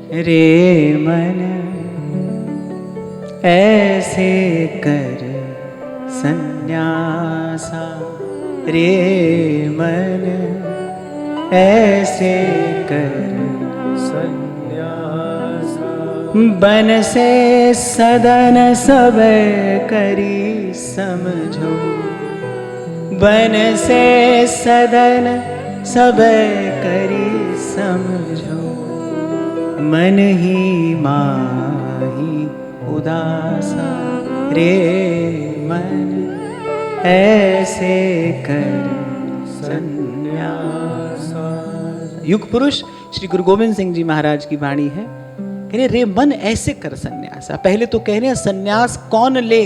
रे मन ऐसे कर सन्यासा, रे मन ऐसे कर सन्यासा। बन से सदन सब करी समझो, बन से सदन सब करी समझो। मन ही माही उदासा, रे मन ऐसे कर सन्यासा। युग पुरुष श्री गुरु गोविंद सिंह जी महाराज की वाणी है। कह रहे रे मन ऐसे कर सन्यासा। पहले तो कह रहे हैं सन्यास कौन ले,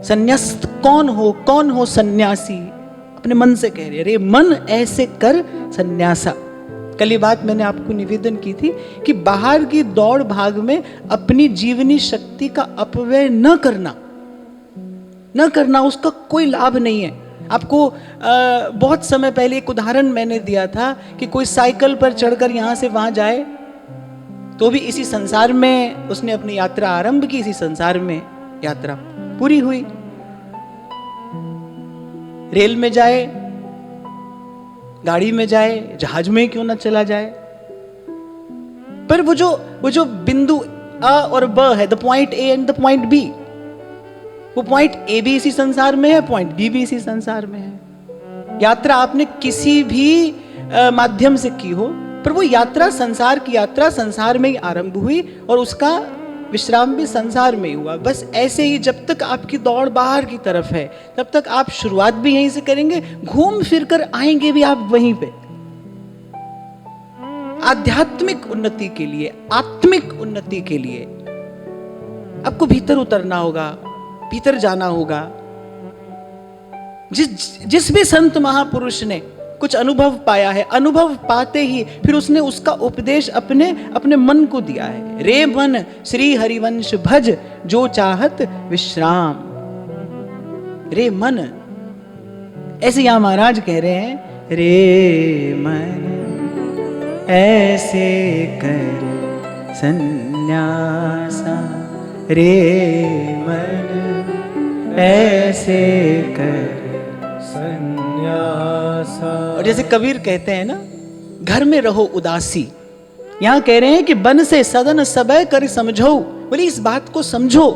सन्यास्त कौन हो सन्यासी। अपने मन से कह रहे रे मन ऐसे कर सन्यासा। कल ये बात मैंने आपको निवेदन की थी कि बाहर की दौड़ भाग में अपनी जीवनी शक्ति का अपव्यय न करना, उसका कोई लाभ नहीं है। आपको बहुत समय पहले एक उदाहरण मैंने दिया था कि कोई साइकिल पर चढ़कर यहां से वहां जाए तो भी इसी संसार में उसने अपनी यात्रा आरंभ की, इसी संसार में यात्रा पूरी हुई। रेल में जाए, गाड़ी में जाए, जहाज में क्यों ना चला जाए, पर वो जो बिंदु अ और ब है, the point A and the point B, वो पॉइंट ए भी इसी संसार में है, पॉइंट बी भी इसी संसार में है। यात्रा आपने किसी भी माध्यम से की हो, पर वो यात्रा, संसार की यात्रा संसार में ही आरंभ हुई और उसका विश्राम भी संसार में ही हुआ। बस ऐसे ही जब तक आपकी दौड़ बाहर की तरफ है तब तक आप शुरुआत भी यहीं से करेंगे, घूम फिर कर आएंगे भी आप वहीं पे। आध्यात्मिक उन्नति के लिए, आत्मिक उन्नति के लिए आपको भीतर उतरना होगा, भीतर जाना होगा। जिस भी संत महापुरुष ने कुछ अनुभव पाया है, अनुभव पाते ही फिर उसने उसका उपदेश अपने मन को दिया है। रे मन श्री हरिवंश भज, जो चाहत विश्राम। रे मन, ऐसे यहां महाराज कह रहे हैं रे मन ऐसे कर सन्यासा, रे मन ऐसे कर सन्यासा। और जैसे कबीर कहते हैं ना, घर में रहो उदासी, यहां कह रहे हैं कि बन से सदन सबे कर समझो। बोले इस बात को समझो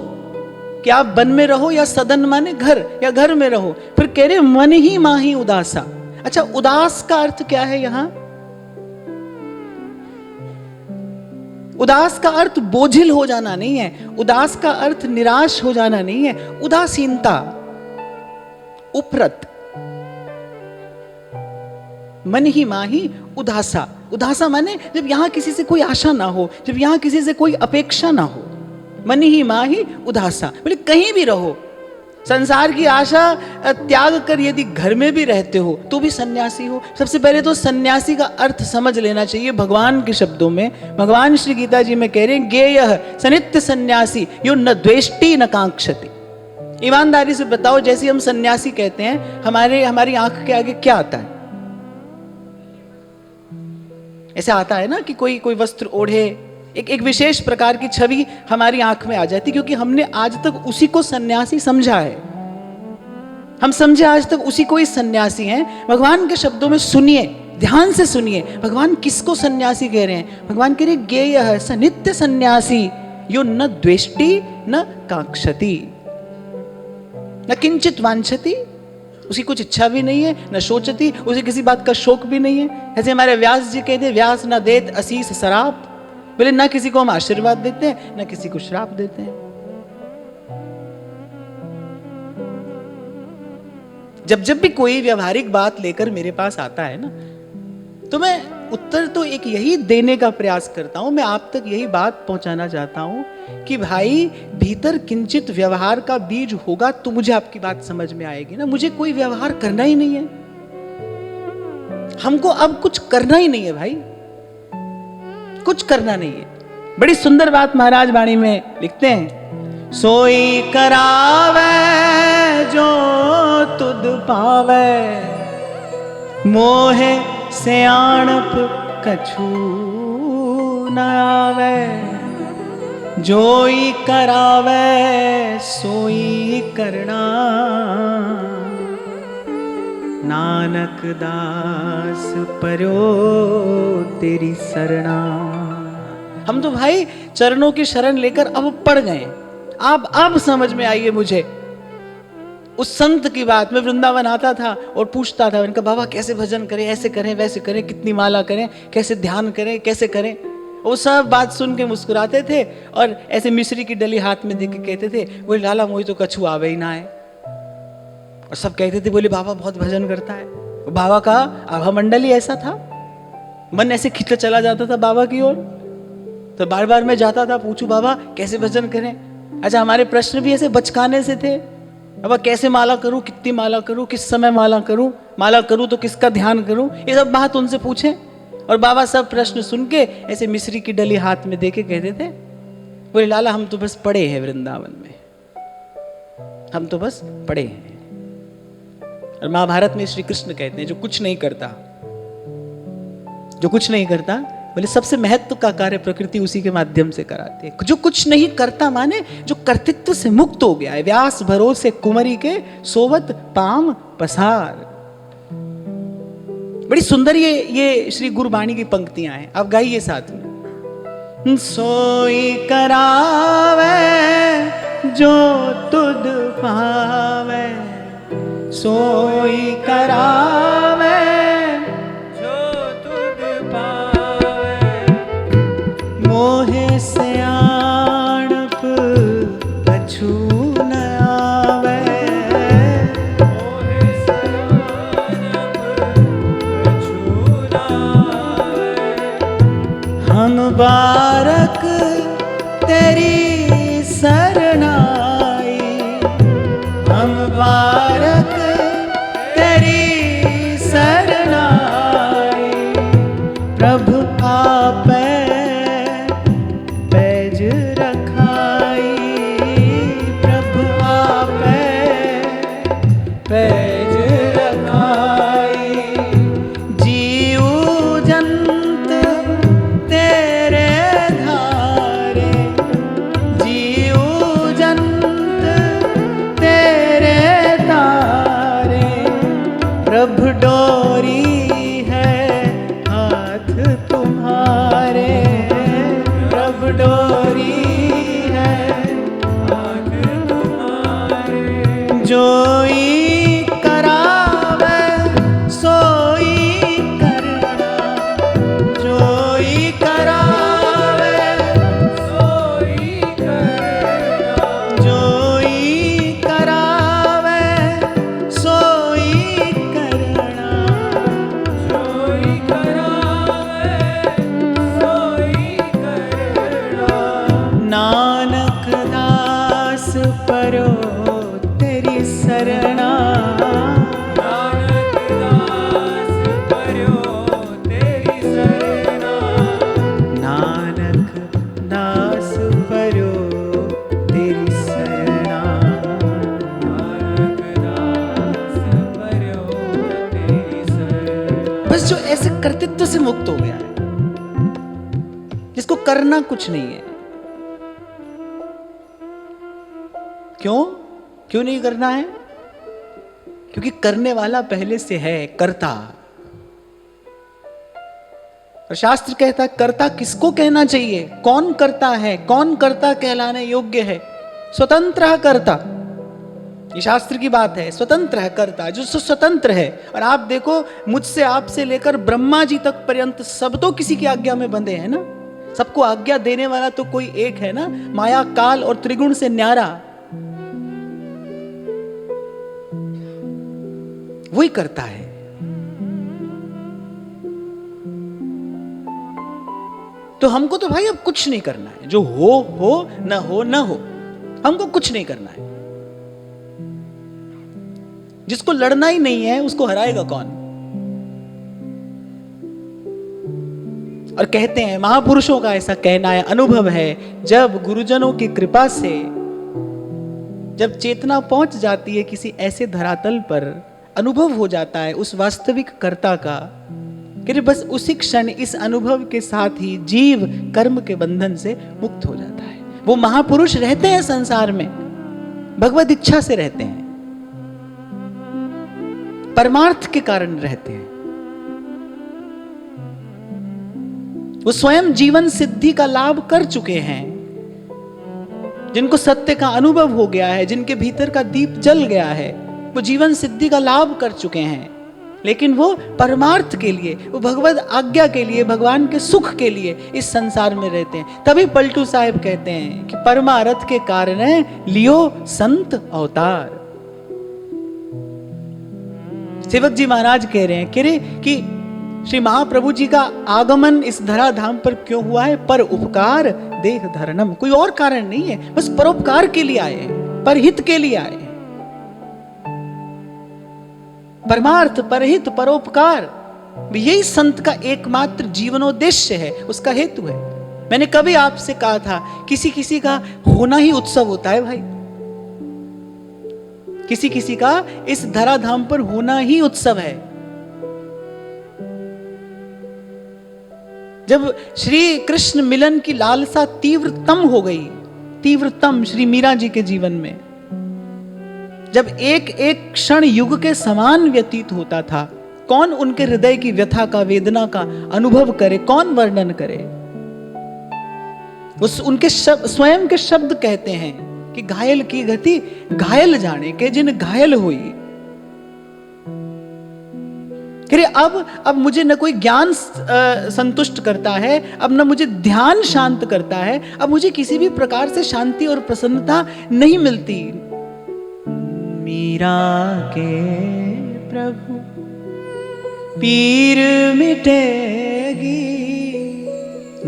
कि आप बन में रहो या सदन माने घर, या घर में रहो। फिर कह रहे मन ही माही उदासा। अच्छा, उदास का अर्थ क्या है यहां? उदास का अर्थ बोझिल हो जाना नहीं है, उदास का अर्थ निराश हो जाना नहीं है। उदासीनता, उपरत, मन ही माही उदासा। उदासा माने जब यहां किसी से कोई आशा ना हो, जब यहां किसी से कोई अपेक्षा ना हो। मन ही माही उदासा, बोले कहीं भी रहो, संसार की आशा त्याग कर यदि घर में भी रहते हो तो भी सन्यासी हो। सबसे पहले तो सन्यासी का अर्थ समझ लेना चाहिए भगवान के शब्दों में। भगवान श्री गीता जी में कह रहे हैं ज्ञेयः सनित्य सन्यासी यो न द्वेष्टि न कांक्षति। ईमानदारी से बताओ, जैसे हम सन्यासी कहते हैं, हमारी आंख के आगे क्या आता है? ऐसा आता है ना कि कोई वस्त्र ओढ़े, एक विशेष प्रकार की छवि हमारी आंख में आ जाती, क्योंकि हमने आज तक उसी को सन्यासी समझा है। हम समझे आज तक उसी को ही सन्यासी हैं। भगवान के शब्दों में सुनिए, ध्यान से सुनिए, भगवान किसको सन्यासी कह रहे हैं? भगवान कह रहे हैं ज्ञेयः स नित्य सन्यासी यो न द्वेष्टि न कांक्षति न किंचित वांछति। उसी कुछ इच्छा भी नहीं है, न सोचती, उसे किसी बात का शौक भी नहीं है। ऐसे हमारे व्यास जी कहते हैं व्यास न देत असीस शराब। बोले ना किसी को हम आशीर्वाद देते हैं, ना किसी को श्राप देते हैं। जब भी कोई व्यवहारिक बात लेकर मेरे पास आता है ना, तो मैं उत्तर तो एक यही देने का प्रयास करता हूं। मैं आप तक यही बात पहुंचाना चाहता हूं कि भाई भीतर किंचित व्यवहार का बीज होगा तो मुझे आपकी बात समझ में आएगी ना। मुझे कोई व्यवहार करना ही नहीं है, हमको अब कुछ करना ही नहीं है भाई, कुछ करना नहीं है। बड़ी सुंदर बात महाराज वाणी में लिखते हैं, सोई करावे जो तुद पावे, मोहे सियाणप कछु न आवे, जोई करावे सोई करना, नानक दास पर्यो तेरी शरणा। हम तो भाई चरणों की शरण लेकर अब पड़ गए। अब समझ में आई है मुझे उस संत की बात। मैं वृंदावन आता था और पूछता था उनका, बाबा कैसे भजन करें, ऐसे करें वैसे करें, कितनी माला करें, कैसे ध्यान करें, कैसे करें। वो सब बात सुन के मुस्कुराते थे और ऐसे मिश्री की डली हाथ में देके कहते थे, बोले लाला मोई तो कछु आवे ही ना है। और सब कहते थे, बोले बाबा बहुत भजन करता है। बाबा का आभा मंडल ही ऐसा था, मन ऐसे खींचता चला जाता था बाबा की ओर। तो बार बार मैं जाता था, पूछूं बाबा कैसे भजन करें। अच्छा, हमारे प्रश्न भी ऐसे बचकाने से थे, बाबा कैसे माला करूं, कितनी माला करूं, किस समय माला करूं तो किसका ध्यान करूं, ये सब बात उनसे पूछे। और बाबा सब प्रश्न सुन के ऐसे मिश्री की डली हाथ में देके कहते थे, बोले लाला हम तो बस पड़े हैं वृंदावन में, हम तो बस पड़े हैं। और महाभारत में श्री कृष्ण कहते हैं, जो कुछ नहीं करता, बोले सबसे महत्व का कार्य प्रकृति उसी के माध्यम से कराती है। जो कुछ नहीं करता माने जो कर्तृत्व से मुक्त हो गया है। व्यास भरोसे कुंवरी के सोवत पाम पसार। बड़ी सुंदर ये श्री गुरबाणी की पंक्तियां हैं, आप गाइए साथ में। सोई करावे जो तुध पावे, सोई करावे जो तुध पावे, मोहे सयाणप कछु न आवे, मोहे सयाणप कछु न आवे। हम बारक तेरी शरणाई, हम बारक तेरी शरणाई, प्रभु आपे पैज रखाई, प्रभु आपे पैज रखाई। जीव जंत तेरे धारे, जीव जंत तेरे तारे, प्रभु डोरी है हाथ तुम्हारे, प्रभु डोरी है हाथ तुम्हारे। जोई करावे सोई करना, जोई करावे सोई करना, जोई करावे सोई करना, जोई करावे सोई करना। नानक दास परो तेरी शरणा, नानक दास परो तेरी शरणा, नानक दास परो तेरी शरणा, नानक दास परो तेरी शरणा। बस जो ऐसे कर्तृत्व से मुक्त हो गया है, जिसको करना कुछ नहीं है। क्यों नहीं करना है? क्योंकि करने वाला पहले से है, कर्ता। और शास्त्र कहता है कर्ता किसको कहना चाहिए, कौन करता है, कौन कर्ता कहलाने योग्य है? स्वतंत्र कर्ता, ये शास्त्र की बात है। स्वतंत्र है कर्ता, जो स्वतंत्र है। और आप देखो, मुझसे आपसे लेकर ब्रह्मा जी तक पर्यंत सब तो किसी की आज्ञा में बंधे हैं ना। सबको आज्ञा देने वाला तो कोई एक है ना, माया काल और त्रिगुण से न्यारा, वही करता है। तो हमको तो भाई अब कुछ नहीं करना है, जो हो न हो, हमको कुछ नहीं करना है। जिसको लड़ना ही नहीं है उसको हराएगा कौन? और कहते हैं, महापुरुषों का ऐसा कहना है, अनुभव है, जब गुरुजनों की कृपा से जब चेतना पहुंच जाती है किसी ऐसे धरातल पर, अनुभव हो जाता है उस वास्तविक कर्ता का, कि बस उसी क्षण इस अनुभव के साथ ही जीव कर्म के बंधन से मुक्त हो जाता है। वो महापुरुष रहते हैं संसार में, भगवत इच्छा से रहते हैं, परमार्थ के कारण रहते हैं। वो स्वयं जीवन सिद्धि का लाभ कर चुके हैं, जिनको सत्य का अनुभव हो गया है, जिनके भीतर का दीप जल गया है, वो जीवन सिद्धि का लाभ कर चुके हैं। लेकिन वो परमार्थ के लिए, वो भगवत आज्ञा के लिए, भगवान के सुख के लिए इस संसार में रहते हैं। तभी पलटू साहिब कहते हैं कि परमार्थ के कारण लियो संत अवतार। सेवक जी महाराज कह रहे हैं कि श्री महाप्रभु जी का आगमन इस धराधाम पर क्यों हुआ है? पर उपकार देह धरणम, कोई और कारण नहीं है, बस परोपकार के लिए आए हैं, परहित के लिए आए हैं। परमार्थ, परहित, परोपकार, यही संत का एकमात्र जीवनोद्देश्य है, उसका हेतु है। मैंने कभी आपसे कहा था, किसी किसी का होना ही उत्सव होता है भाई, किसी किसी का इस धराधाम पर होना ही उत्सव है। जब श्री कृष्ण मिलन की लालसा तीव्रतम हो गई, तीव्रतम श्री मीरा जी के जीवन में, जब एक एक क्षण युग के समान व्यतीत होता था, कौन उनके हृदय की व्यथा का, वेदना का अनुभव करे, कौन वर्णन करे? उस उनके स्वयं के शब्द कहते हैं कि घायल की गति घायल जाने के जिन घायल हुई। अब मुझे न कोई ज्ञान संतुष्ट करता है, अब न मुझे ध्यान शांत करता है, अब मुझे किसी भी प्रकार से शांति और प्रसन्नता नहीं मिलती। मीरा के प्रभु पीर मिटेगी,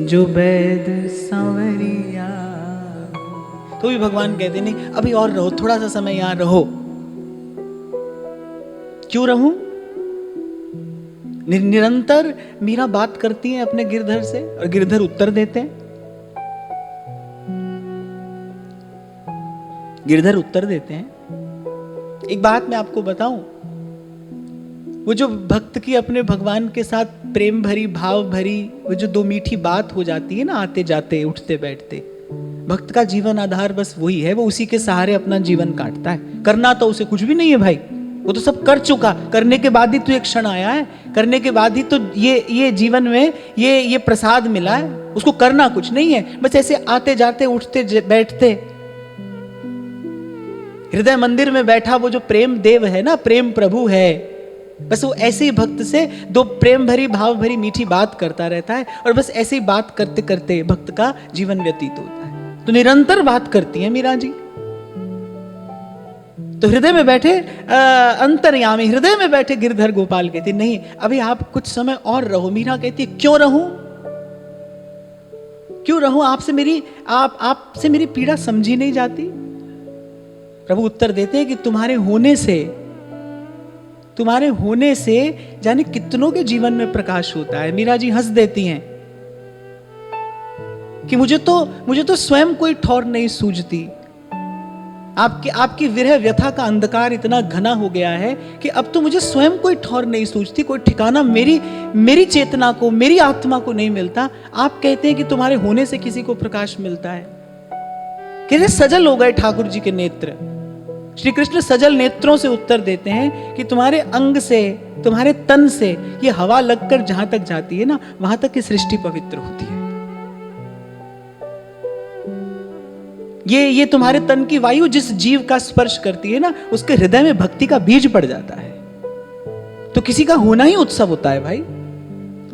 जो वैद सांवरिया। तो भी भगवान कहते नहीं, अभी और रहो, थोड़ा सा समय यहां रहो। क्यों रहूं? निरंतर मीरा बात करती हैं अपने गिरधर से और गिरधर उत्तर देते हैं, गिरधर उत्तर देते हैं। एक बात मैं आपको बताऊं, वो जो भक्त की अपने भगवान के साथ प्रेम भरी, भाव भरी, वो जो दो मीठी बात हो जाती है ना, आते जाते, उठते बैठते, भक्त का जीवन आधार बस वही है। वो उसी के सहारे अपना जीवन काटता है। करना तो उसे कुछ भी नहीं है भाई, वो तो सब कर चुका। करने के बाद ही तो एक क्षण आया है, करने के बाद ही तो ये जीवन में ये प्रसाद मिला है। उसको करना कुछ नहीं है, बस ऐसे आते जाते, उठते बैठते। हृदय मंदिर में बैठा वो जो प्रेम देव है ना, प्रेम प्रभु है, बस वो ऐसे ही भक्त से दो प्रेम भरी, भाव भरी, मीठी बात करता रहता है, और बस ऐसे ही बात करते करते भक्त का जीवन व्यतीत होता है। तो निरंतर बात करती है मीरा जी। तो हृदय में बैठे अंतर्यामी, हृदय में बैठे गिरधर गोपाल कहते नहीं, अभी आप कुछ समय और रहो। मीरा कहती क्यों रहूं, क्यों रहूं? आपसे मेरी पीड़ा समझी नहीं जाती। प्रभु उत्तर देते हैं कि तुम्हारे होने से जाने कितनों के जीवन में प्रकाश होता है। मीरा जी हंस देती हैं कि मुझे तो स्वयं कोई ठौर नहीं सूझती। आपकी विरह व्यथा का अंधकार इतना घना हो गया है कि अब तो मुझे स्वयं कोई ठौर नहीं सूझती, कोई ठिकाना मेरी चेतना को, मेरी आत्मा को नहीं मिलता। आप कहते हैं कि तुम्हारे होने से किसी को प्रकाश मिलता है। कैसे सजल हो गए ठाकुर जी के नेत्र। श्री कृष्ण सजल नेत्रों से उत्तर देते हैं कि तुम्हारे अंग से, तुम्हारे तन से ये हवा लगकर जहां तक जाती है ना, वहां तक की सृष्टि पवित्र होती है। ये तुम्हारे तन की वायु जिस जीव का स्पर्श करती है ना, उसके हृदय में भक्ति का बीज पड़ जाता है। तो किसी का होना ही उत्सव होता है भाई,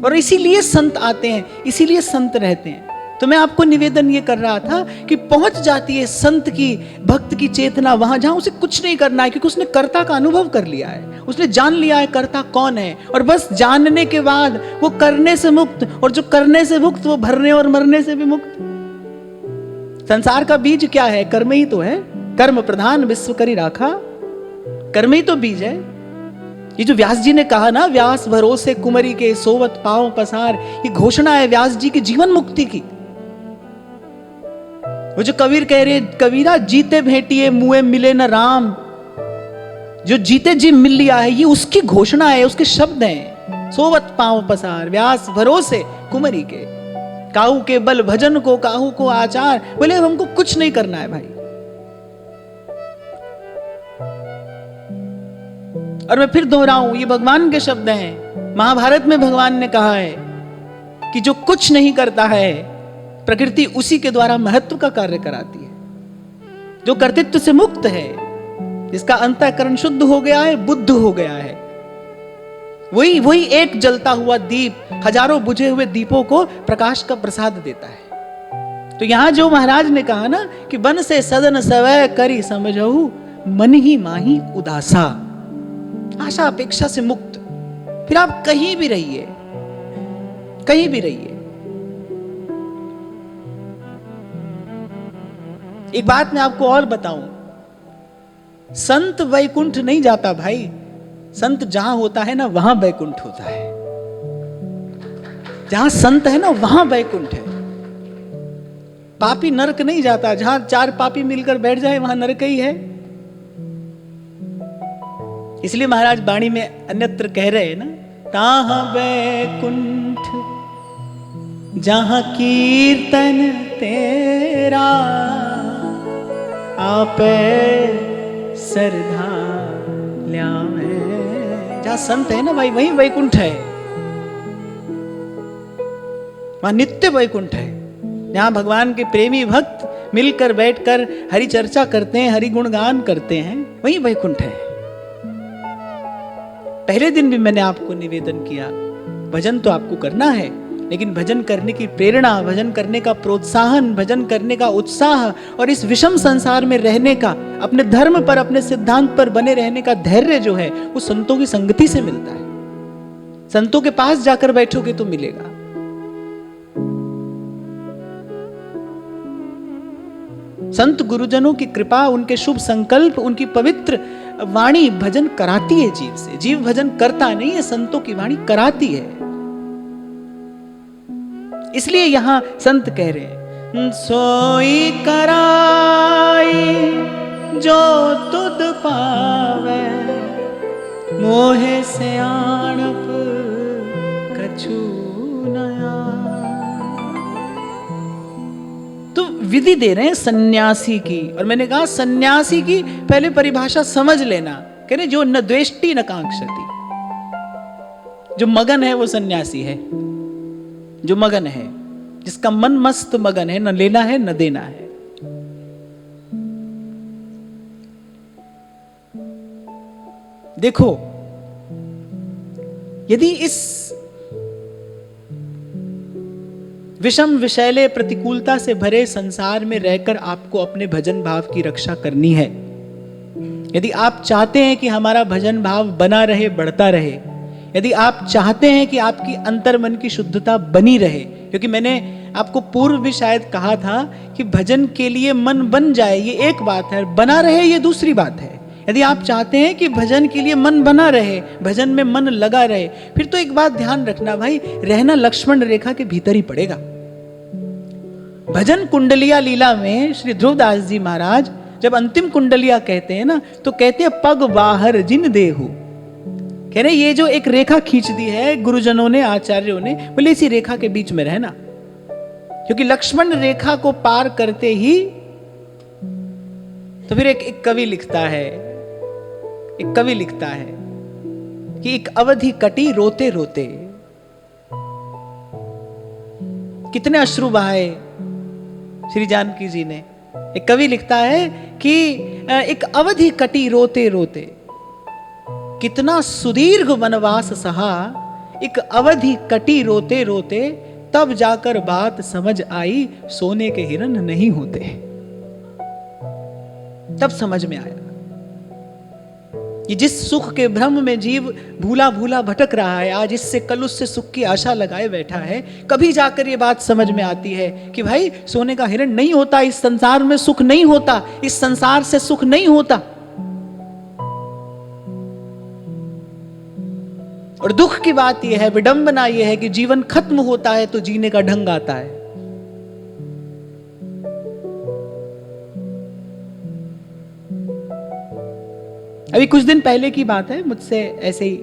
और इसीलिए संत आते हैं, इसीलिए संत रहते हैं। तो मैं आपको निवेदन ये कर रहा था कि पहुंच जाती है संत की, भक्त की चेतना वहां जहां उसे कुछ नहीं करना है, क्योंकि उसने कर्ता का अनुभव कर लिया है, उसने जान लिया है कर्ता कौन है, और बस जानने के बाद वो करने से मुक्त, और जो करने से मुक्त वो भरने और मरने से भी मुक्त। संसार का बीज क्या है? कर्म ही तो है। कर्म प्रधान विश्व करी राखा, कर्म ही तो बीज है। ये जो व्यास जी ने कहा ना, व्यास भरोसे कुमरी के सोवत पांव पसार, ये घोषणा है व्यास जी की जीवन मुक्ति की। वो जो कबीर कह रहे, कबीरा जीते भेटिए मुए मिले न राम, जो जीते जी मिल लिया है, ये उसकी घोषणा है, उसके शब्द हैं। सोवत पांव पसार व्यास भरोसे कुमरी के, काहू के बल भजन को काहू को आचार। बोले अब हमको कुछ नहीं करना है भाई। और मैं फिर दोहराऊं, ये भगवान के शब्द हैं। महाभारत में भगवान ने कहा है कि जो कुछ नहीं करता है प्रकृति उसी के द्वारा महत्व का कार्य कराती है। जो कर्तृत्व से मुक्त है, जिसका अंतःकरण शुद्ध हो गया है, बुद्ध हो गया है, वही एक जलता हुआ दीप हजारों बुझे हुए दीपों को प्रकाश का प्रसाद देता है। तो यहां जो महाराज ने कहा ना कि बन से सदन सवै करी समझहु, मन ही माही उदासा, आशा अपेक्षा से मुक्त। फिर आप कहीं भी रहिए, कहीं भी रहिए। एक बात मैं आपको और बताऊं, संत वैकुंठ नहीं जाता भाई। संत जहां होता है ना वहां वैकुंठ होता है। जहां संत है ना वहां वैकुंठ है। पापी नरक नहीं जाता। जहां चार पापी मिलकर बैठ जाए वहां नरक ही है। इसलिए महाराज वाणी में अन्यत्र कह रहे हैं ना, ताहा वैकुंठ जहां कीर्तन तेरा, आपे सरधा ल्यावे। जहां संत है ना भाई वहीं वैकुंठ है, वहां नित्य वैकुंठ है। जहां भगवान के प्रेमी भक्त मिलकर बैठकर हरि चर्चा करते हैं, हरि गुणगान करते हैं, वहीं वैकुंठ है। पहले दिन भी मैंने आपको निवेदन किया, भजन तो आपको करना है, लेकिन भजन करने की प्रेरणा, भजन करने का प्रोत्साहन, भजन करने का उत्साह और इस विषम संसार में रहने का, अपने धर्म पर, अपने सिद्धांत पर बने रहने का धैर्य जो है वो संतों की संगति से मिलता है। संतों के पास जाकर बैठोगे तो मिलेगा। संत गुरुजनों की कृपा, उनके शुभ संकल्प, उनकी पवित्र वाणी भजन कराती है जीव से। जीव भजन करता नहीं है, संतों की वाणी कराती है। इसलिए यहां संत कह रहे हैं, सोई कराई जो तुद पावे, मोहे से आणप कछु नया। तो विधि दे रहे हैं सन्यासी की। और मैंने कहा सन्यासी की पहले परिभाषा समझ लेना। कह रहे जो न द्वेष्टि न कांक्षति, जो मगन है वो सन्यासी है। जो मगन है, जिसका मन मस्त मगन है, न लेना है न देना है। देखो, यदि इस विषम विषैले प्रतिकूलता से भरे संसार में रहकर आपको अपने भजन भाव की रक्षा करनी है, यदि आप चाहते हैं कि हमारा भजन भाव बना रहे, बढ़ता रहे, यदि आप चाहते हैं कि आपकी अंतर्मन की शुद्धता बनी रहे, क्योंकि मैंने आपको पूर्व भी शायद कहा था कि भजन के लिए मन बन जाए ये एक बात है, बना रहे ये दूसरी बात है। यदि आप चाहते हैं कि भजन के लिए मन बना रहे, भजन में मन लगा रहे, फिर तो एक बात ध्यान रखना भाई, रहना लक्ष्मण रेखा के भीतर ही पड़ेगा। भजन कुंडलिया लीला में श्री ध्रुवदास जी महाराज जब अंतिम कुंडलिया कहते हैं ना, तो कहते हैं पग बाहर जिन देहु। कह रहे ये जो एक रेखा खींच दी है गुरुजनों ने, आचार्यों ने, बोले इसी रेखा के बीच में रहना। क्योंकि लक्ष्मण रेखा को पार करते ही तो फिर एक कवि लिखता है, एक कवि लिखता है कि एक अवधि कटी रोते रोते। कितने अश्रु बहाए श्री जानकी जी ने। एक कवि लिखता है कि एक अवधि कटी रोते रोते, कितना सुदीर्घ वनवास सहा, एक अवधि कटी रोते रोते, तब जाकर बात समझ आई सोने के हिरन नहीं होते। तब समझ में आया कि जिस सुख के भ्रम में जीव भूला भूला भटक रहा है, आज इससे कल उससे सुख की आशा लगाए बैठा है, कभी जाकर ये बात समझ में आती है कि भाई सोने का हिरण नहीं होता, इस संसार में सुख नहीं होता, इस संसार से सुख नहीं होता। और दुख की बात यह है, विडंबना यह है कि जीवन खत्म होता है तो जीने का ढंग आता है। अभी कुछ दिन पहले की बात है, मुझसे ऐसे ही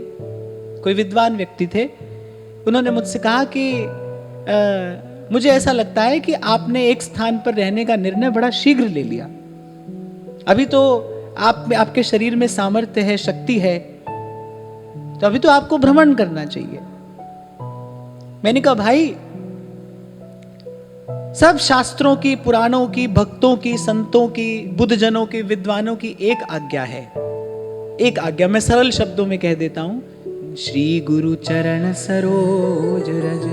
कोई विद्वान व्यक्ति थे, उन्होंने मुझसे कहा कि मुझे ऐसा लगता है कि आपने एक स्थान पर रहने का निर्णय बड़ा शीघ्र ले लिया। अभी तो आप में, आपके शरीर में सामर्थ्य है, शक्ति है, तो अभी तो आपको भ्रमण करना चाहिए। मैंने कहा भाई, सब शास्त्रों की, पुराणों की, भक्तों की, संतों की, बुद्धजनों की, विद्वानों की एक आज्ञा है, एक आज्ञा मैं सरल शब्दों में कह देता हूं, श्री गुरु चरण सरोज रज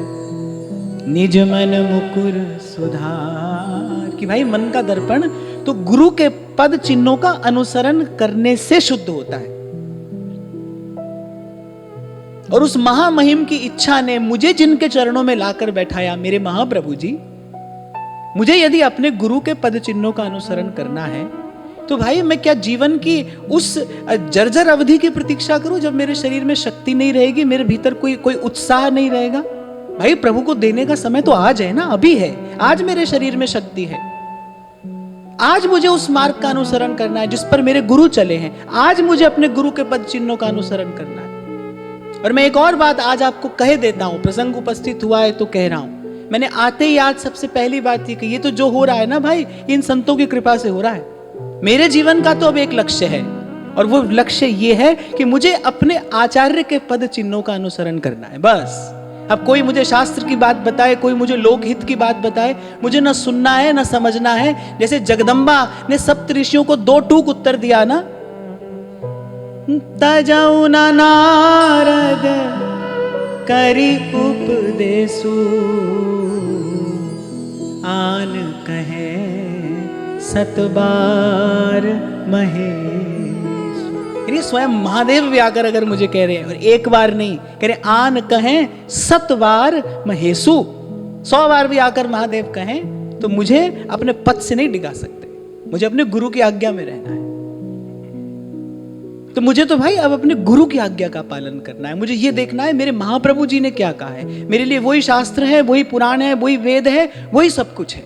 निज मन मुकुर सुधार। कि भाई मन का दर्पण तो गुरु के पद चिन्हों का अनुसरण करने से शुद्ध होता है। और उस महामहिम की इच्छा ने मुझे जिनके चरणों में लाकर बैठाया, मेरे महाप्रभु जी, मुझे यदि अपने गुरु के पद चिन्हों का अनुसरण करना है, तो भाई मैं क्या जीवन की उस जर्जर अवधि की प्रतीक्षा करूं जब मेरे शरीर में शक्ति नहीं रहेगी, मेरे भीतर कोई उत्साह नहीं रहेगा? भाई प्रभु को देने का समय तो आज है ना, अभी है। आज मेरे शरीर में शक्ति है, आज मुझे उस मार्ग का अनुसरण करना है जिस पर मेरे गुरु चले हैं। आज मुझे अपने गुरु के पद चिन्हों का अनुसरण करना है। और मैं एक और बात आज आपको कह देता हूं, प्रसंग उपस्थित हुआ है तो कह रहा हूं। मैंने आते ही आज सबसे पहली बात थी कि ये तो जो हो रहा है ना भाई, इन संतों की कृपा से हो रहा है। मेरे जीवन का तो अब एक लक्ष्य है, और वो लक्ष्य ये है कि मुझे अपने आचार्य के पद चिन्हों का अनुसरण करना है, बस। अब कोई मुझे शास्त्र की बात बताए, कोई मुझे लोकहित की बात बताए, मुझे न सुनना है न समझना है। जैसे जगदम्बा ने सप्त ऋषियों को 2 टूक उत्तर दिया ना, तजौ न नारद करी उपदेसु आन कहे सतबार महेश। ये स्वयं महादेव भी आकर अगर मुझे कह रहे हैं, और एक बार नहीं कह रहे, आन कहें सतबार महेशु, 100 बार भी आकर महादेव कहें, तो मुझे अपने पद से नहीं डिगा सकते। मुझे अपने गुरु की आज्ञा में रहना है। तो मुझे तो भाई अब अपने गुरु की आज्ञा का पालन करना है। मुझे ये देखना है मेरे महाप्रभु जी ने क्या कहा है। मेरे लिए वही शास्त्र है, वही पुराण है, वही वेद है, वही सब कुछ है।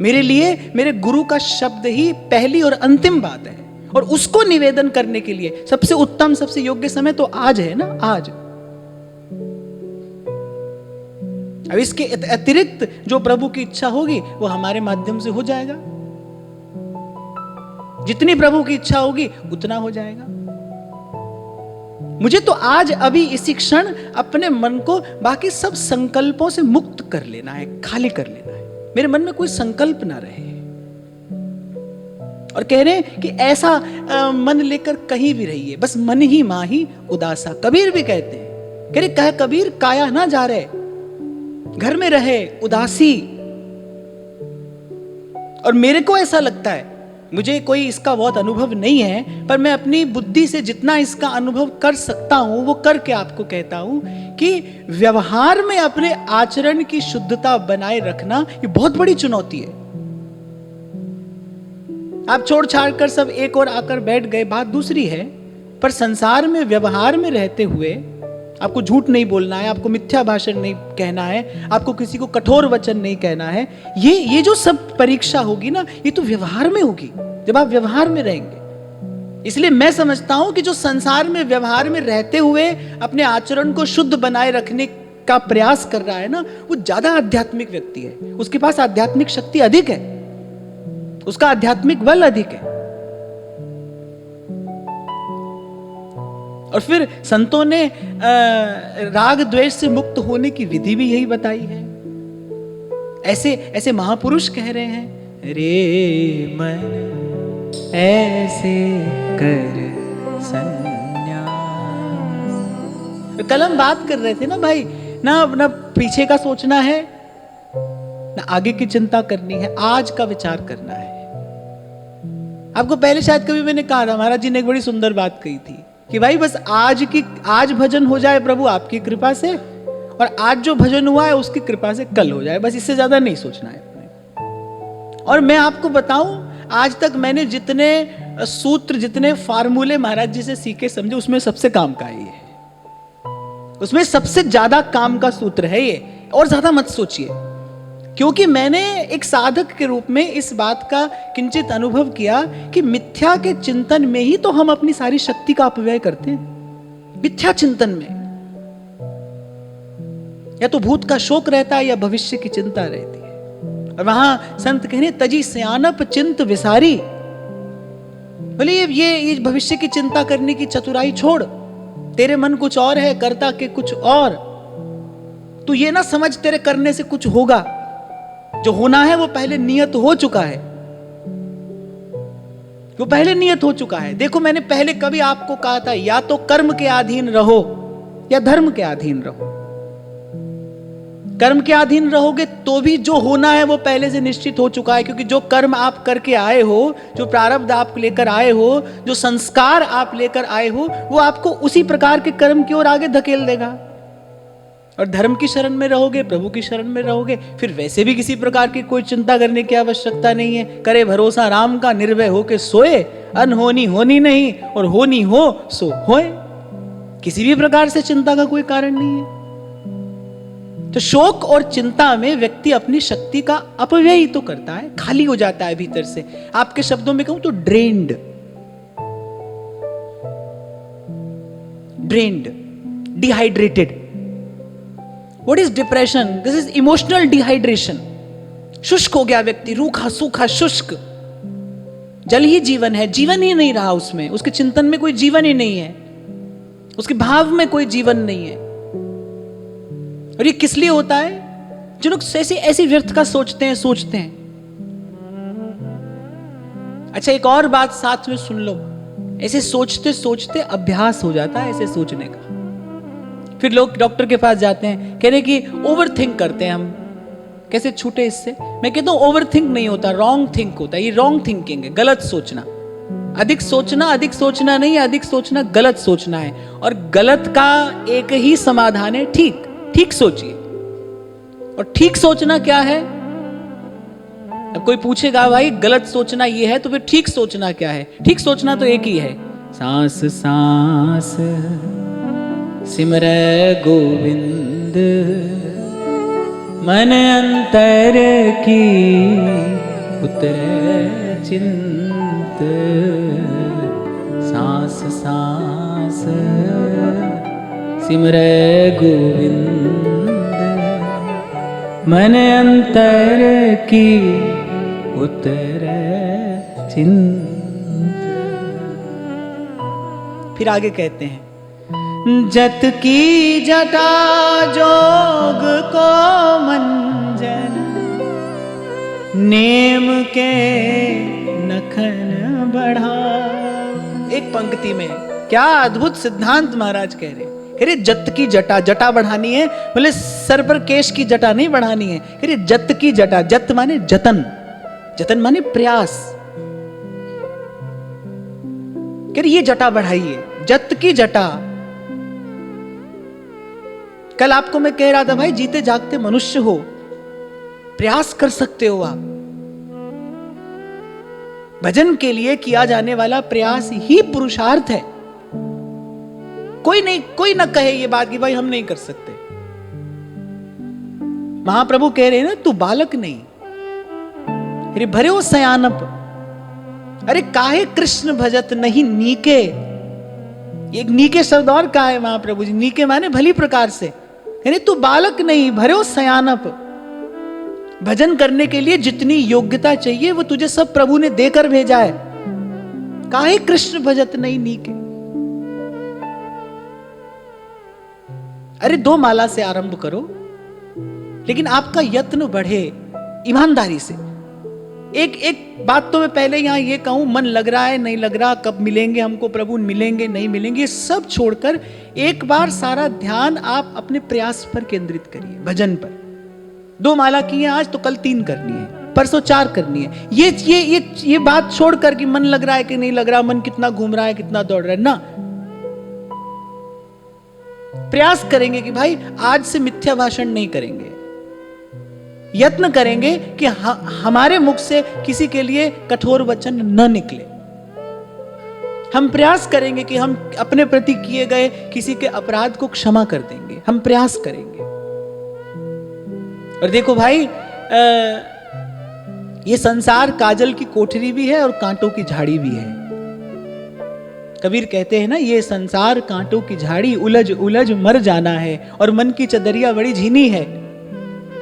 मेरे लिए मेरे गुरु का शब्द ही पहली और अंतिम बात है, और उसको निवेदन करने के लिए सबसे उत्तम, सबसे योग्य समय तो आज है ना, आज। अब इसके अतिरिक्त जो प्रभु की इच्छा होगी वो हमारे माध्यम से हो जाएगा। जितनी प्रभु की इच्छा होगी उतना हो जाएगा। मुझे तो आज अभी इसी क्षण अपने मन को बाकी सब संकल्पों से मुक्त कर लेना है, खाली कर लेना है। मेरे मन में कोई संकल्प ना रहे। और कह रहे हैं कि ऐसा मन लेकर कहीं भी रहिए, बस मन ही माही उदासा। कबीर भी कहते हैं, कह रहे कह कबीर काया ना जा रहे, घर में रहे उदासी। और मेरे को ऐसा लगता है, मुझे कोई इसका बहुत अनुभव नहीं है, पर मैं अपनी बुद्धि से जितना इसका अनुभव कर सकता हूं वो करके आपको कहता हूं कि व्यवहार में अपने आचरण की शुद्धता बनाए रखना ये बहुत बड़ी चुनौती है। आप छोड़ छाड़ कर सब एक और आकर बैठ गए, बात दूसरी है, पर संसार में व्यवहार में रहते हुए आपको झूठ नहीं बोलना है, आपको मिथ्या भाषण नहीं कहना है, आपको किसी को कठोर वचन नहीं कहना है। ये जो सब परीक्षा होगी ना, ये तो व्यवहार में होगी, जब आप व्यवहार में रहेंगे। इसलिए मैं समझता हूं कि जो संसार में व्यवहार में रहते हुए अपने आचरण को शुद्ध बनाए रखने का प्रयास कर रहा है ना, वो ज्यादा आध्यात्मिक व्यक्ति है। उसके पास आध्यात्मिक शक्ति अधिक है, उसका आध्यात्मिक बल अधिक है। और फिर संतों ने राग द्वेष से मुक्त होने की विधि भी यही बताई है। ऐसे महापुरुष कह रहे हैं, रे मन ऐसे कर संन्यास। कल हम बात कर रहे थे ना भाई, ना पीछे का सोचना है, ना आगे की चिंता करनी है, आज का विचार करना है। आपको पहले शायद कभी मैंने कहा था, महाराज जी ने एक बड़ी सुंदर बात कही थी कि भाई बस आज भजन हो जाए प्रभु आपकी कृपा से, और आज जो भजन हुआ है उसकी कृपा से कल हो जाए, बस इससे ज्यादा नहीं सोचना है अपने। और मैं आपको बताऊं, आज तक मैंने जितने सूत्र, जितने फार्मूले महाराज जी से सीखे समझे, उसमें सबसे काम का ही है, उसमें सबसे ज्यादा काम का सूत्र है ये। और ज्यादा मत सोचिए, क्योंकि मैंने एक साधक के रूप में इस बात का किंचित अनुभव किया कि मिथ्या के चिंतन में ही तो हम अपनी सारी शक्ति का अपव्यय करते हैं। मिथ्या चिंतन में या तो भूत का शोक रहता है या भविष्य की चिंता रहती है। और वहां संत कहने तजी सयानप चिंत विसारी, बोले ये भविष्य की चिंता करने की चतुराई छोड़, तेरे मन कुछ और है, करता के कुछ और। तू ये ना समझ तेरे करने से कुछ होगा, जो होना है वो पहले नियत हो चुका है, वो पहले नियत हो चुका है। देखो मैंने पहले कभी आपको कहा था, या तो कर्म के अधीन रहो या धर्म के अधीन रहो। कर्म के अधीन रहोगे तो भी जो होना है वो पहले से निश्चित हो चुका है, क्योंकि जो कर्म आप करके आए हो, जो प्रारब्ध आप लेकर आए हो, जो संस्कार आप लेकर आए हो, वो आपको उसी प्रकार के कर्म की ओर आगे धकेल देगा। और धर्म की शरण में रहोगे, प्रभु की शरण में रहोगे, फिर वैसे भी किसी प्रकार की कोई चिंता करने की आवश्यकता नहीं है। करे भरोसा राम का, निर्भय होके सोए, अनहोनी होनी नहीं और होनी हो सो होए। किसी भी प्रकार से चिंता का कोई कारण नहीं है। तो शोक और चिंता में व्यक्ति अपनी शक्ति का अपव्यय ही तो करता है, खाली हो जाता है भीतर से। आपके शब्दों में कहूं तो drained, dehydrated. What is depression? This is emotional dehydration. शुष्क हो गया व्यक्ति, रूखा सूखा शुष्क। जल ही जीवन है, जीवन ही नहीं रहा उसमें, उसके चिंतन में कोई जीवन ही नहीं है, उसके भाव में कोई जीवन नहीं है। और ये किस लिए होता है? जो लोग ऐसी व्यर्थ का सोचते हैं। अच्छा एक और बात साथ में सुन लो, ऐसे सोचते सोचते अभ्यास हो जाता है ऐसे सोचने का। फिर लोग डॉक्टर के पास जाते हैं, कह रहे कि ओवर थिंक करते हैं हम, कैसे छूटे इससे। मैं कहता हूं ओवर थिंक नहीं होता, रॉन्ग थिंक होता है। ये रॉन्ग थिंकिंग है, गलत सोचना। अधिक सोचना नहीं, अधिक सोचना गलत सोचना है। और गलत का एक ही समाधान है, ठीक सोचिए। और ठीक सोचना क्या है? अब कोई पूछेगा भाई गलत सोचना ये है, तो फिर ठीक सोचना क्या है? ठीक सोचना तो एक ही है, सांस सांस सिमरै गोविंद, मन अंतर की उतरै चिंत। सांस सांस सिमरै गोविंद, मन अंतर की उतरै चिंत। फिर आगे कहते हैं, जत की जटा जोग को मंजन, नेम के नखन बढ़ा। एक पंक्ति में क्या अद्भुत सिद्धांत महाराज कह रहे। अरे जत की जटा, जटा बढ़ानी है, बोले सर पर केश की जटा नहीं बढ़ानी है। अरे जत की जटा, जत माने जतन, जतन माने प्रयास। अरे ये जटा बढ़ाइए, जत की जटा। कल आपको मैं कह रहा था भाई जीते जागते मनुष्य हो, प्रयास कर सकते हो आप। भजन के लिए किया जाने वाला प्रयास ही पुरुषार्थ है। कोई ना कहे ये बात कि भाई हम नहीं कर सकते। महाप्रभु कह रहे हैं ना, तू बालक नहीं, अरे भरे हो सयानप। अरे काहे कृष्ण भजत नहीं नीके। एक नीके शब्द और कहा है महाप्रभु जी, नीके माने भली प्रकार से। अरे तू बालक नहीं, भरे हो सयानप। भजन करने के लिए जितनी योग्यता चाहिए वो तुझे सब प्रभु ने देकर भेजा है। काहे कृष्ण भजत नहीं नीके। अरे 2 माला से आरंभ करो, लेकिन आपका यत्न बढ़े ईमानदारी से। एक बात तो मैं पहले यहां ये कहूं, मन लग रहा है नहीं लग रहा, कब मिलेंगे हमको प्रभु, मिलेंगे नहीं मिलेंगे, ये सब छोड़कर एक बार सारा ध्यान आप अपने प्रयास पर केंद्रित करिए, भजन पर। 2 माला की है आज, तो कल 3 करनी है, परसों 4 करनी है। ये बात छोड़कर कि मन लग रहा है कि नहीं लग रहा, मन कितना घूम रहा है, कितना दौड़ रहा है ना। प्रयास करेंगे कि भाई आज से मिथ्या भाषण नहीं करेंगे। यत्न करेंगे कि हमारे मुख से किसी के लिए कठोर वचन न निकले। हम प्रयास करेंगे कि हम अपने प्रति किए गए किसी के अपराध को क्षमा कर देंगे। हम प्रयास करेंगे। और देखो भाई, ये संसार काजल की कोठरी भी है और कांटों की झाड़ी भी है। कबीर कहते हैं ना, ये संसार कांटों की झाड़ी, उलझ उलझ मर जाना है, और मन की चदरिया बड़ी झीनी है।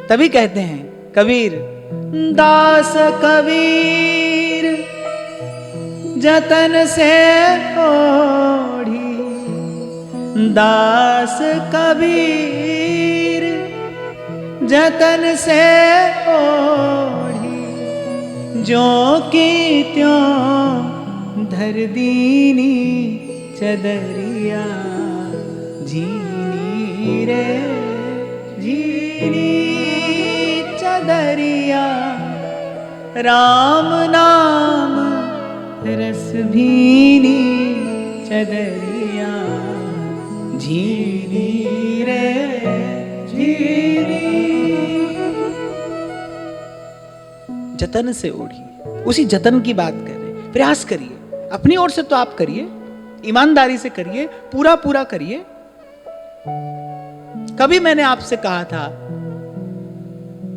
तभी कहते हैं कबीर, दास कबीर जतन से ओढ़ी, दास कबीर जतन से ओढ़ी, जो की त्यों धर दीनी चदरिया, झीनी रे झीनी चदरिया, राम नाम रस भीनी चदरिया, झीनी रे झीनी। जतन से ओढ़ी, उसी जतन की बात कर रहे। प्रयास करिए, अपनी ओर से तो आप करिए, ईमानदारी से करिए, पूरा पूरा करिए। कभी मैंने आपसे कहा था,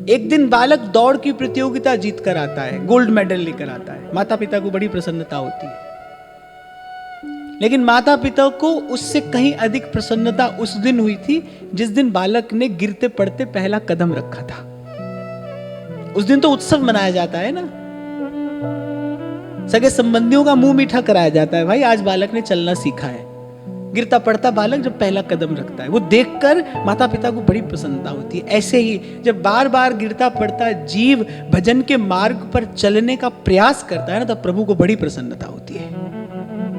एक दिन बालक दौड़ की प्रतियोगिता जीत कर आता है, गोल्ड मेडल लेकर आता है, माता पिता को बड़ी प्रसन्नता होती है। लेकिन माता पिता को उससे कहीं अधिक प्रसन्नता उस दिन हुई थी जिस दिन बालक ने गिरते पड़ते पहला कदम रखा था। उस दिन तो उत्सव मनाया जाता है ना, सगे संबंधियों का मुंह मीठा कराया जाता है, भाई आज बालक ने चलना सीखा है। गिरता पड़ता बालक जब पहला कदम रखता है, वो देखकर माता पिता को बड़ी प्रसन्नता होती है। ऐसे ही जब बार बार गिरता पड़ता जीव भजन के मार्ग पर चलने का प्रयास करता है ना, तब प्रभु को बड़ी प्रसन्नता होती है।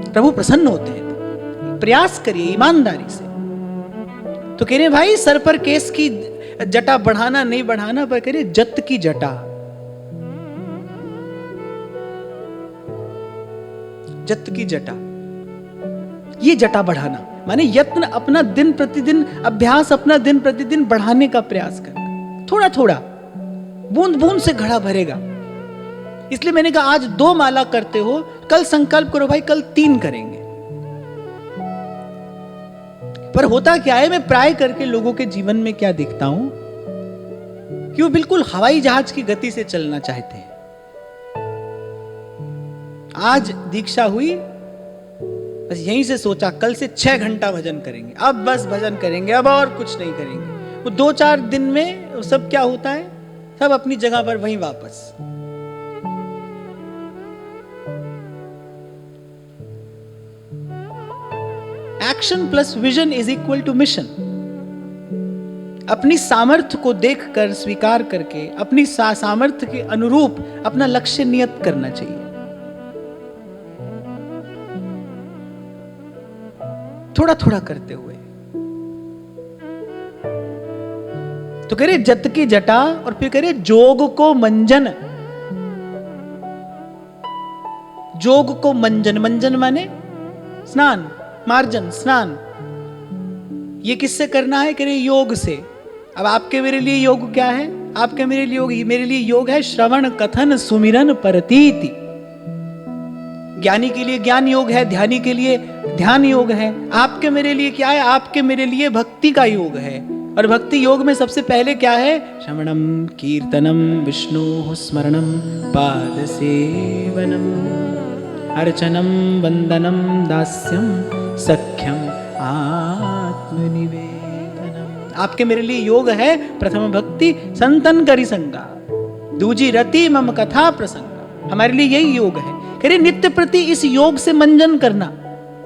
प्रभु प्रसन्न होते हैं। प्रयास करिए ईमानदारी से। तो कह रहे भाई, सर पर केस की जटा बढ़ाना नहीं बढ़ाना, पर कह रहे जत की जटा, जत की जटा, ये जटा बढ़ाना माने यत्न, अपना दिन प्रतिदिन अभ्यास, अपना दिन प्रतिदिन बढ़ाने का प्रयास करना। थोड़ा थोड़ा, बूंद बूंद से घड़ा भरेगा। इसलिए मैंने कहा आज 2 माला करते हो, कल संकल्प करो भाई कल 3 करेंगे। पर होता क्या है, मैं प्राय करके लोगों के जीवन में क्या देखता हूं कि वो बिल्कुल हवाई जहाज की गति से चलना चाहते हैं। आज दीक्षा हुई, बस यहीं से सोचा कल से 6 घंटा भजन करेंगे, अब बस भजन करेंगे, अब और कुछ नहीं करेंगे। वो 2-4 दिन में सब क्या होता है, सब अपनी जगह पर वहीं वापस। Action plus vision is equal to mission. अपनी सामर्थ्य को देखकर, स्वीकार करके, अपनी सामर्थ्य के अनुरूप अपना लक्ष्य नियत करना चाहिए। थोड़ा थोड़ा करते हुए। तो कह रहे जत की जटा, और फिर कह रहे जोग को मंजन। जोग को मंजन, मंजन माने स्नान, मार्जन, स्नान। ये किससे करना है? कह रहे योग से। अब आपके मेरे लिए योग क्या है? आपके मेरे लिए योग है श्रवण कथन सुमिरन परतीति। ज्ञानी के लिए ज्ञान योग है, ध्यानी के लिए ध्यान योग है। आपके मेरे लिए क्या है? आपके मेरे लिए भक्ति का योग है। और भक्ति योग में सबसे पहले क्या है? श्रवणम कीर्तनम विष्णु स्मरणम पाद सेवनम अर्चनम वंदनम दास्यम सख्यम आत्मनिवेदनम। आपके मेरे लिए योग है प्रथम भक्ति संतन करी संगा, दूजी रति मम कथा प्रसंगा। हमारे लिए यही योग है। कह रहे नित्य प्रति इस योग से मंजन करना,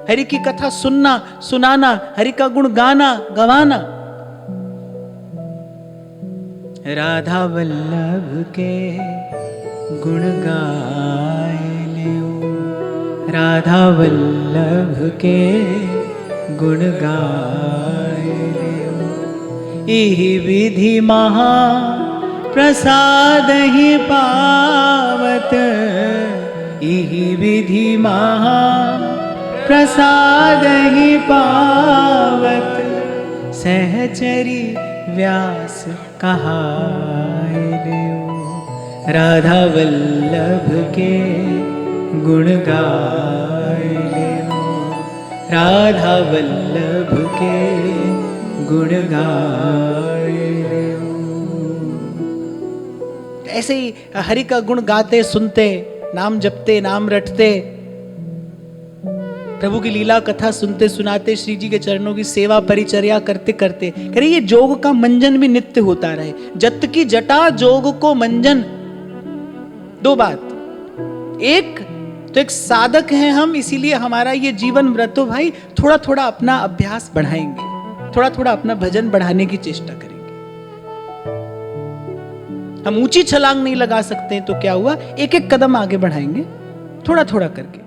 हरि की कथा सुनना, सुनाना, हरि का गुण गाना, गवाना। राधा वल्लभ के गुण गाए लियो, राधा वल्लभ के गुण गाए लियो। इहि विधि महा प्रसाद ही पावत, इहि विधि महा प्रसाद ही पावत। सहचरी व्यास कहाए लियो, राधा वल्लभ के गुण गाए लियो, राधा वल्लभ के गुण गाए लियो। ऐसे ही हरि का गुण गाते सुनते, नाम जपते, नाम रटते, प्रभु की लीला कथा सुनते सुनाते, श्री जी के चरणों की सेवा परिचर्या करते करते, कह रहे ये जोग का मंजन भी नित्य होता रहे। जत की जटा जोग को मंजन। दो बात, एक तो एक साधक हैं हम, इसीलिए हमारा ये जीवन व्रत हो भाई, थोड़ा थोड़ा अपना अभ्यास बढ़ाएंगे, थोड़ा थोड़ा अपना भजन बढ़ाने की चेष्टा करेंगे। हम ऊंची छलांग नहीं लगा सकते तो क्या हुआ, एक एक कदम आगे बढ़ाएंगे थोड़ा थोड़ा करके।